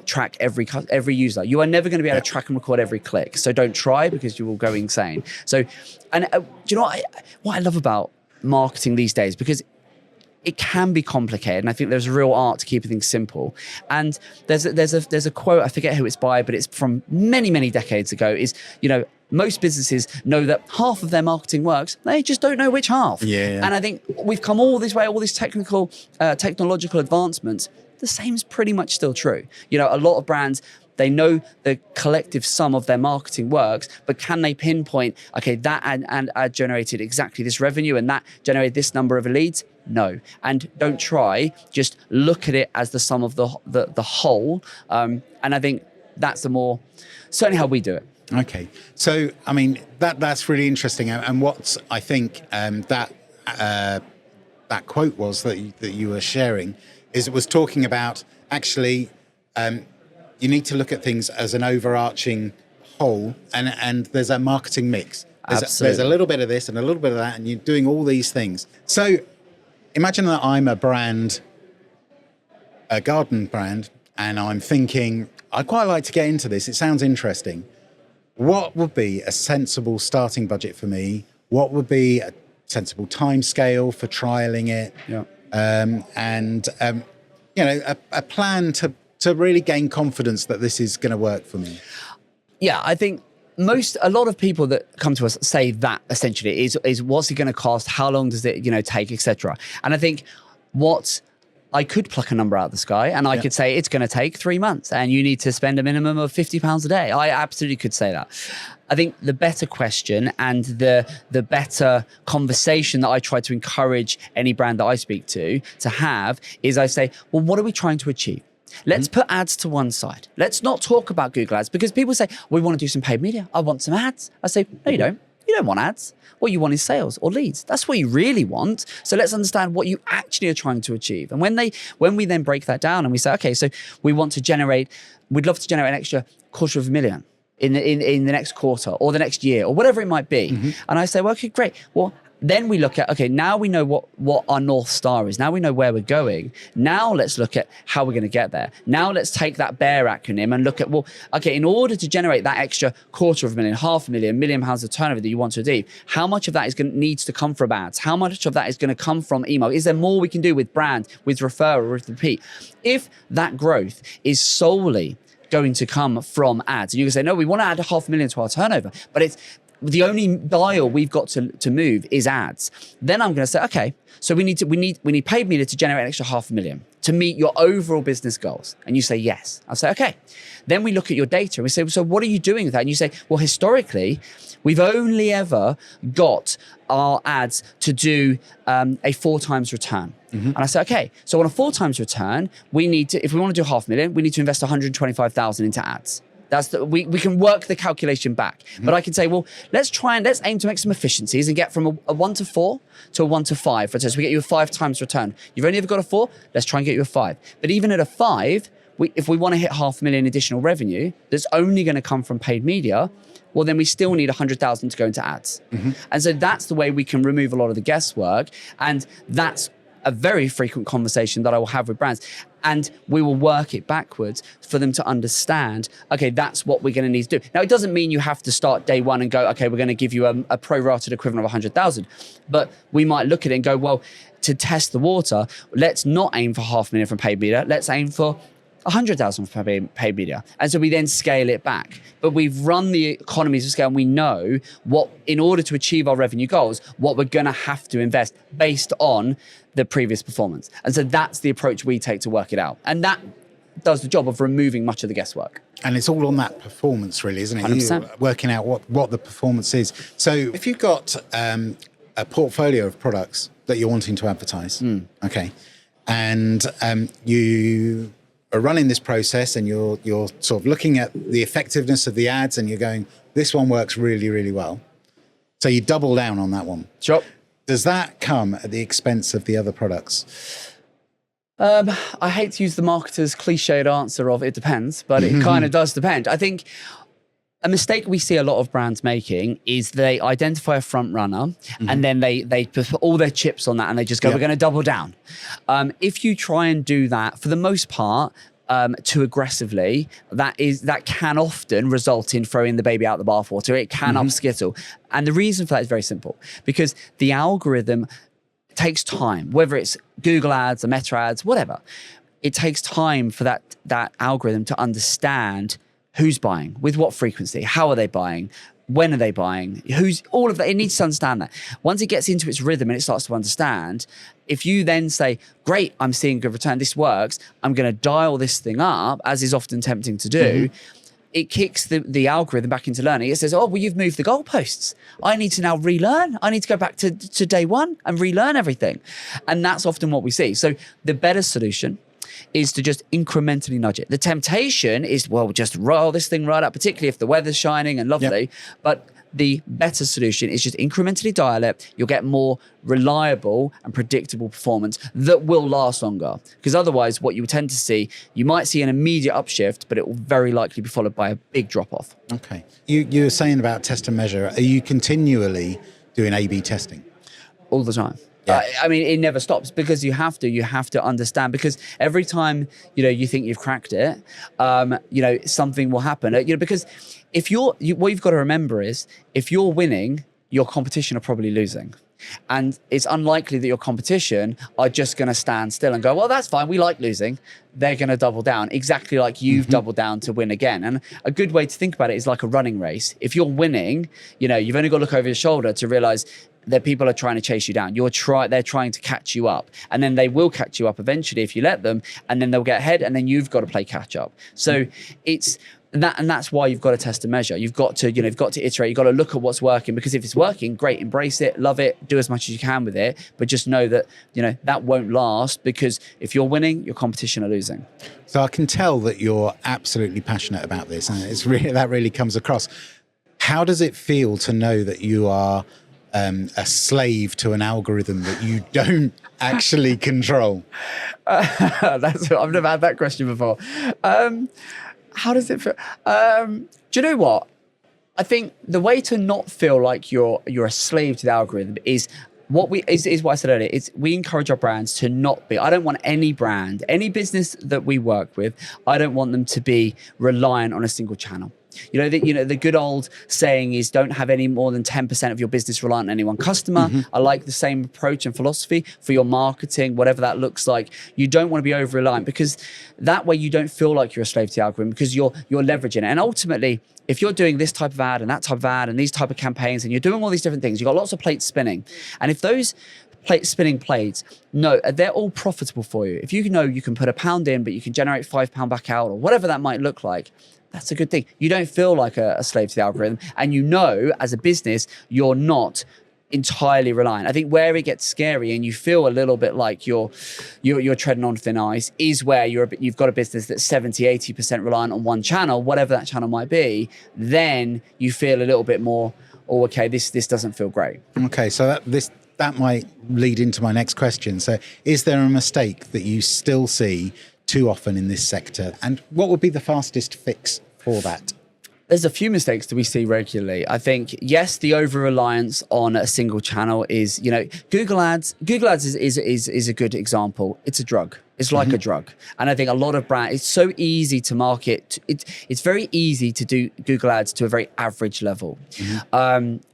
track every user. You are never going to be able to track and record every click. So don't try, because you will go insane. So, and do you know what I love about marketing these days? Because it can be complicated, and I think there's a real art to keeping things simple. And there's a quote, I forget who it's by, but it's from many decades ago. Is, you know, most businesses know that half of their marketing works, they just don't know which half. Yeah. And I think we've come all this way, all these technological advancements. The same's pretty much still true. You know, a lot of brands, they know the collective sum of their marketing works, but can they pinpoint, okay, that ad generated exactly this revenue and that generated this number of leads? No. And don't try, just look at it as the sum of the whole. And I think that's certainly how we do it. Okay. So, I mean, that's really interesting. And what I think that quote was that you were sharing is it was talking about actually you need to look at things as an overarching whole, and there's a marketing mix. There's a little bit of this and a little bit of that, and you're doing all these things. So imagine that I'm a garden brand, and I'm thinking, I'd quite like to get into this. It sounds interesting. What would be a sensible starting budget for me? What would be a sensible time scale for trialing it? Yeah. You know, a plan to really gain confidence that this is going to work for me. Yeah, I think a lot of people that come to us say that essentially is what's it going to cost? How long does it, take, etc. And I think I could pluck a number out of the sky and I could say it's going to take 3 months and you need to spend a minimum of £50 a day. I absolutely could say that. I think the better question and the better conversation that I try to encourage any brand that I speak to have is I say, well, what are we trying to achieve? Let's put ads to one side. Let's not talk about Google ads, because people say, we want to do some paid media. I want some ads. I say, no, you don't. You don't want ads. What you want is sales or leads. That's what you really want. So let's understand what you actually are trying to achieve. And when we then break that down and we say, okay, so we'd love to generate an extra $250,000 in the next quarter or the next year or whatever it might be. And I say, well, okay, great. Well, then we look at, okay, now we know what our North Star is. Now we know where we're going. Now let's look at how we're going to get there. Now let's take that BEAR acronym and look at, well, okay, in order to generate that extra $250,000, £500,000, £1 million of turnover that you want to achieve, how much of that needs to come from ads? How much of that is going to come from email? Is there more we can do with brand, with referral, with repeat? If that growth is solely going to come from ads, and you can say, no, we want to add $500,000 to our turnover, but it's the only dial we've got to move is ads. Then I'm going to say, okay, so we need paid media to generate an extra $500,000 to meet your overall business goals. And you say, yes. I'll say, okay. Then we look at your data and we say, so what are you doing with that? And you say, well, historically, we've only ever got our ads to do a 4 times return. And I say, okay, so on a 4 times return, if we want to do $500,000, we need to invest $125,000 into ads. We can work the calculation back. But I can say, well, let's aim to make some efficiencies and get from a 1 to 4 to a 1 to 5. So we get you a 5 times return. You've only ever got a 4, let's try and get you a 5. But even at a 5, if we want to hit $500,000 additional revenue that's only going to come from paid media, well, then we still need $100,000 to go into ads. And so that's the way we can remove a lot of the guesswork. And that's a very frequent conversation that I will have with brands. And we will work it backwards for them to understand, okay, that's what we're going to need to do. Now, it doesn't mean you have to start day one and go, okay, we're going to give you a prorated equivalent of 100,000. But we might look at it and go, well, to test the water, let's not aim for $500,000 from paid media. Let's aim for 100,000 for paid media. And so we then scale it back. But we've run the economies of scale and we know what, in order to achieve our revenue goals, what we're going to have to invest based on the previous performance. And so that's the approach we take to work it out. And that does the job of removing much of the guesswork. And it's all on that performance, really, isn't it? 100%. You're working out what the performance is. So if you've got a portfolio of products that you're wanting to advertise, okay, and you are running this process and you're sort of looking at the effectiveness of the ads and you're going, this one works really, really well. So you double down on that one. Sure. Does that come at the expense of the other products? I hate to use the marketer's cliched answer of it depends, but it kind of does depend. I think a mistake we see a lot of brands making is they identify a front runner and then they put all their chips on that and they just go, we're going to double down. If you try and do that, for the most part, too aggressively, that can often result in throwing the baby out the bathwater. It can upskittle. And the reason for that is very simple, because the algorithm takes time, whether it's Google ads or Meta ads, whatever. It takes time for that algorithm to understand who's buying, with what frequency, how are they buying, when are they buying, who's all of that. It needs to understand that. Once it gets into its rhythm and it starts to understand, if you then say, great, I'm seeing good return, this works, I'm going to dial this thing up, as is often tempting to do, it kicks the algorithm back into learning. It says, oh, well, you've moved the goalposts. I need to now relearn. I need to go back to day one and relearn everything. And that's often what we see. So the better solution is to just incrementally nudge it. The temptation is, well, just roll this thing right up, particularly if the weather's shining and lovely. Yep. But the better solution is just incrementally dial it. You'll get more reliable and predictable performance that will last longer. Because otherwise, what you tend to see, you might see an immediate upshift, but it will very likely be followed by a big drop off. Okay. You were saying about test and measure. Are you continually doing A/B testing? All the time. Yeah. I mean, it never stops, because you have to understand, because every time, you think you've cracked it, something will happen, because if what you've got to remember is, if you're winning, your competition are probably losing. And it's unlikely that your competition are just going to stand still and go, well, that's fine, we like losing. They're going to double down, exactly like you've doubled down to win again. And a good way to think about it is like a running race. If you're winning, you've only got to look over your shoulder to realize that people are trying to chase you down. They're trying to catch you up. And then they will catch you up eventually if you let them, and then they'll get ahead, and then you've got to play catch up. So it's that, and that's why you've got to test and measure. You've got to iterate. You've got to look at what's working, because if it's working, great, embrace it, love it, do as much as you can with it. But just know that, that won't last, because if you're winning, your competition are losing. So I can tell that you're absolutely passionate about this, and that really comes across. How does it feel to know that you are a slave to an algorithm that you don't actually control? I've never had that question before. How does it feel? Do you know what? I think the way to not feel like you're a slave to the algorithm is what I said earlier. It's we encourage our brands to not be. I don't want any brand, any business that we work with, I don't want them to be reliant on a single channel. The good old saying is, don't have any more than 10% of your business reliant on any one customer. I like the same approach and philosophy for your marketing, whatever that looks like. You don't want to be over reliant, because that way you don't feel like you're a slave to the algorithm, because you're leveraging it. And ultimately, if you're doing this type of ad and that type of ad and these type of campaigns, and you're doing all these different things, you've got lots of plates spinning. And if those spinning plates, they're all profitable for you. If you know you can put £1 in, but you can generate £5 back out, or whatever that might look like, that's a good thing. You don't feel like a slave to the algorithm, and as a business, you're not entirely reliant. I think where it gets scary and you feel a little bit like you're treading on thin ice is where you've got a business that's 70-80% reliant on one channel, whatever that channel might be. Then you feel a little bit more, oh, okay, this doesn't feel great. Okay, so that might lead into my next question. So is there a mistake that you still see too often in this sector, and what would be the fastest fix for that? There's a few mistakes that we see regularly. I think, yes, the over-reliance on a single channel is, Google Ads. Google Ads is a good example. It's a drug. It's like a drug. And I think a lot of brands, it's so easy to market. It's very easy to do Google Ads to a very average level.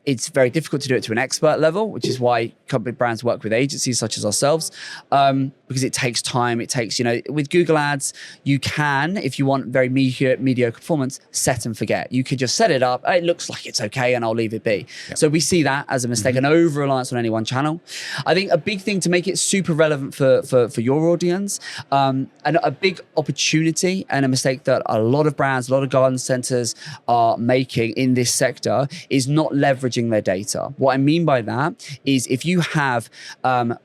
It's very difficult to do it to an expert level, which is why company brands work with agencies such as ourselves, because it takes time. It takes, with Google Ads, you can, if you want very mediocre performance, set and forget. You could just set it up. It looks like it's okay, and I'll leave it be. Yep. So we see that as a mistake, an over-reliance on any one channel. I think a big thing to make it super relevant for your audience, and a big opportunity and a mistake that a lot of brands, a lot of garden centers are making in this sector is not leveraging their data. What I mean by that is, if you have an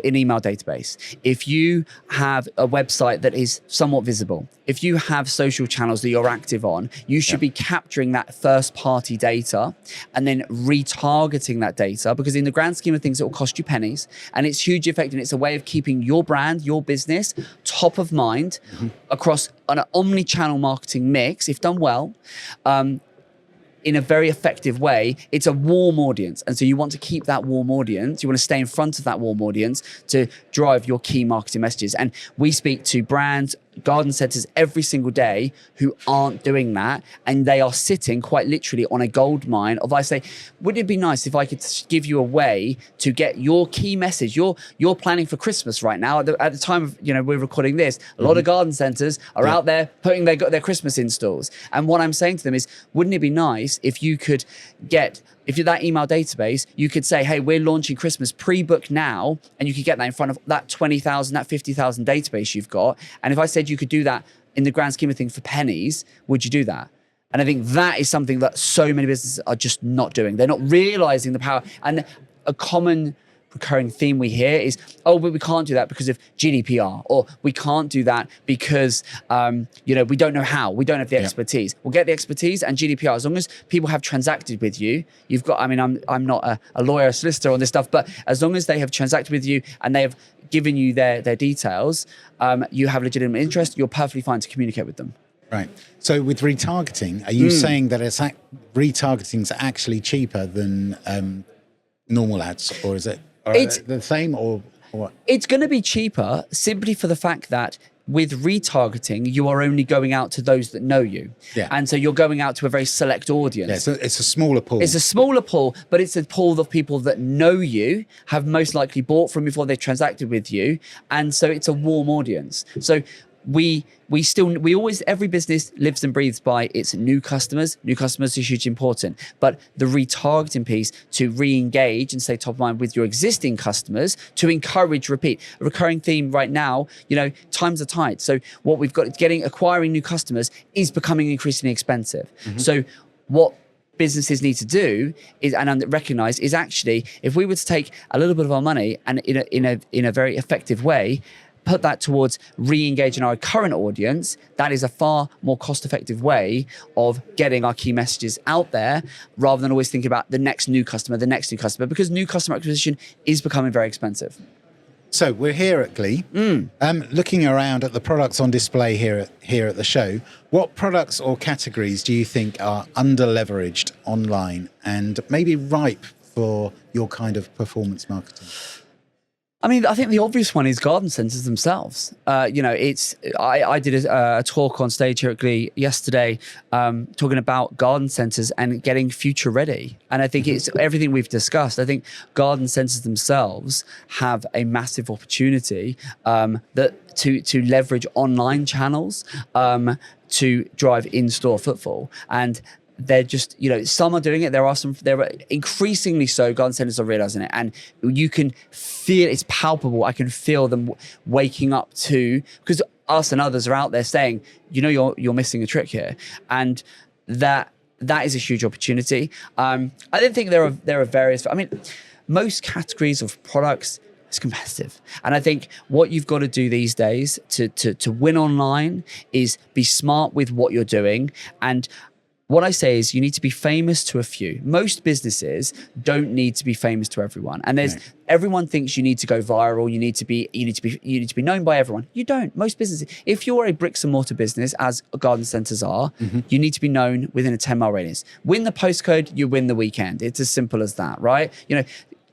email database, if you have a website that is somewhat visible, if you have social channels that you're active on, you should be capturing that first party data and then retargeting that data, because in the grand scheme of things, it will cost you pennies, and it's hugely effective. And it's a way of keeping your brand, your business top of mind across an omni-channel marketing mix, if done well, in a very effective way. It's a warm audience. And so you want to keep that warm audience. You want to stay in front of that warm audience to drive your key marketing messages. And we speak to brands garden centers every single day who aren't doing that, and they are sitting quite literally on a gold mine of, I say, wouldn't it be nice if I could give you a way to get your key message? You're planning for Christmas right now. At the time of, we're recording this, a lot of garden centers are out there putting their Christmas installs. And what I'm saying to them is, wouldn't it be nice if you could if you're that email database, you could say, hey, we're launching Christmas, pre-book now, and you could get that in front of that 20,000, that 50,000 database you've got. And if I said you could do that in the grand scheme of things for pennies, would you do that? And I think that is something that so many businesses are just not doing. They're not realizing the power. And a common recurring theme we hear is, oh, but we can't do that because of GDPR, or we can't do that because, we don't know how, we don't have the expertise. We'll get the expertise and GDPR. As long as people have transacted with you, you've got, I'm not a lawyer, a solicitor on this stuff, but as long as they have transacted with you and they have given you their details, you have legitimate interest, you're perfectly fine to communicate with them. Right. So with retargeting, are you saying that retargeting is actually cheaper than normal ads, or is it? It's the same or what? It's going to be cheaper simply for the fact that with retargeting, you are only going out to those that know you. Yeah. And so you're going out to a very select audience. Yeah, so it's a smaller pool. It's a smaller pool, but it's a pool of people that know you, have most likely bought from before they've transacted with you. And so it's a warm audience. So every business lives and breathes by its new customers. New customers are hugely important, but the retargeting piece to re-engage and stay top of mind with your existing customers, to encourage repeat. A recurring theme right now, times are tight. So what we've got, acquiring new customers is becoming increasingly expensive. Mm-hmm. So what businesses need to do is, and recognize, is actually, if we were to take a little bit of our money and in a very effective way, put that towards re-engaging our current audience, that is a far more cost-effective way of getting our key messages out there, rather than always thinking about the next new customer, because new customer acquisition is becoming very expensive. So we're here at Glee, looking around at the products on display here at the show. What products or categories do you think are under-leveraged online and maybe ripe for your kind of performance marketing? I think the obvious one is garden centers themselves. I did a talk on stage here at Glee yesterday, talking about garden centers and getting future ready. And I think it's everything we've discussed. I think garden centers themselves have a massive opportunity to leverage online channels to drive in-store footfall. And they're just, some are doing it. There are increasingly so, garden centers are realizing it. And you can feel, it's palpable. I can feel them waking up to, because us and others are out there saying, you're missing a trick here. And that is a huge opportunity. I don't think there are various, most categories of products, it's competitive. And I think what you've got to do these days to win online is be smart with what you're doing. And what I say is you need to be famous to a few. Most businesses don't need to be famous to everyone. And everyone thinks you need to go viral. You need to be known by everyone. You don't. Most businesses, if you're a bricks and mortar business, as garden centers are, you need to be known within a 10-mile radius. Win the postcode, you win the weekend. It's as simple as that, right?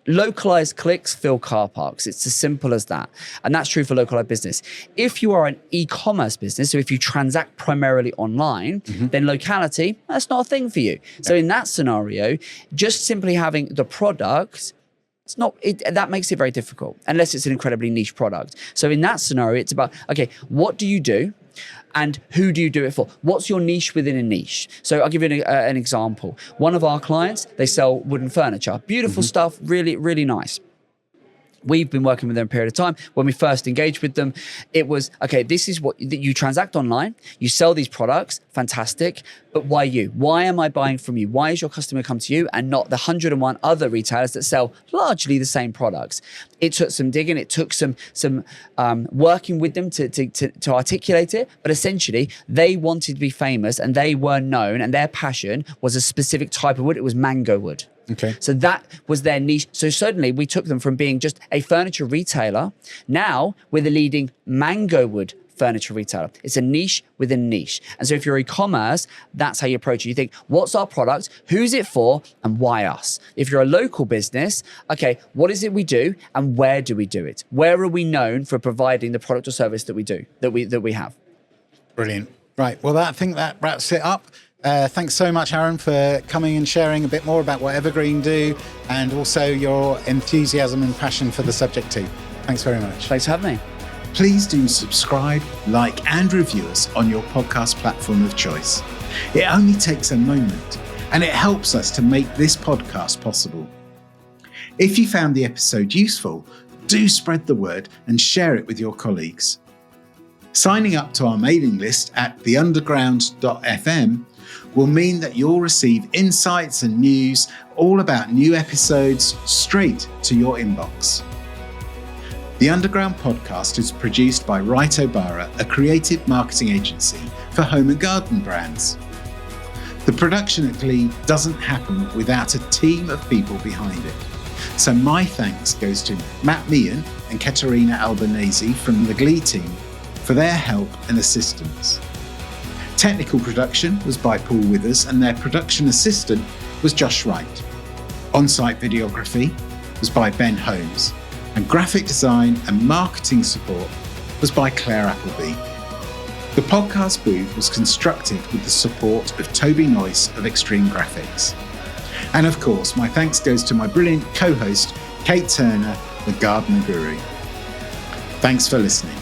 Localized clicks fill car parks. It's as simple as that. And that's true for localized business. If you are an e-commerce business, so if you transact primarily online, then locality, that's not a thing for you. So in that scenario, just simply having the product, that makes it very difficult, unless it's an incredibly niche product. So in that scenario, it's about, okay, what do you do? And who do you do it for? What's your niche within a niche? So I'll give you an example. One of our clients, they sell wooden furniture. Beautiful stuff, really, really nice. We've been working with them a period of time. When we first engaged with them, it was, okay, this is what you transact online. You sell these products, fantastic. But why you? Why am I buying from you? Why is your customer come to you and not the 101 other retailers that sell largely the same products? It took some digging. It took some working with them to articulate it. But essentially, they wanted to be famous and they were known, and their passion was a specific type of wood. It was mango wood. Okay. So that was their niche. So suddenly we took them from being just a furniture retailer. Now we're the leading mango wood furniture retailer. It's a niche within a niche. And so if you're e-commerce, that's how you approach it. You think, what's our product? Who's it for? And why us? If you're a local business, okay, what is it we do and where do we do it? Where are we known for providing the product or service that we do, that we have? Brilliant. Right. Well, I think that wraps it up. Thanks so much, Aaron, for coming and sharing a bit more about what Evergreen do and also your enthusiasm and passion for the subject too. Thanks very much. Thanks for having me. Please do subscribe, like, and review us on your podcast platform of choice. It only takes a moment, and it helps us to make this podcast possible. If you found the episode useful, do spread the word and share it with your colleagues. Signing up to our mailing list at theunderground.fm will mean that you'll receive insights and news all about new episodes straight to your inbox. The Underground podcast is produced by Wright O'Bara, a creative marketing agency for home and garden brands. The production at Glee doesn't happen without a team of people behind it. So my thanks goes to Matt Meehan and Katerina Albanese from the Glee team for their help and assistance. Technical production was by Paul Withers and their production assistant was Josh Wright. On-site videography was by Ben Holmes and graphic design and marketing support was by Claire Appleby. The podcast booth was constructed with the support of Toby Noyce of Extreme Graphics. And of course, my thanks goes to my brilliant co-host, Kate Turner, the Gardener Guru. Thanks for listening.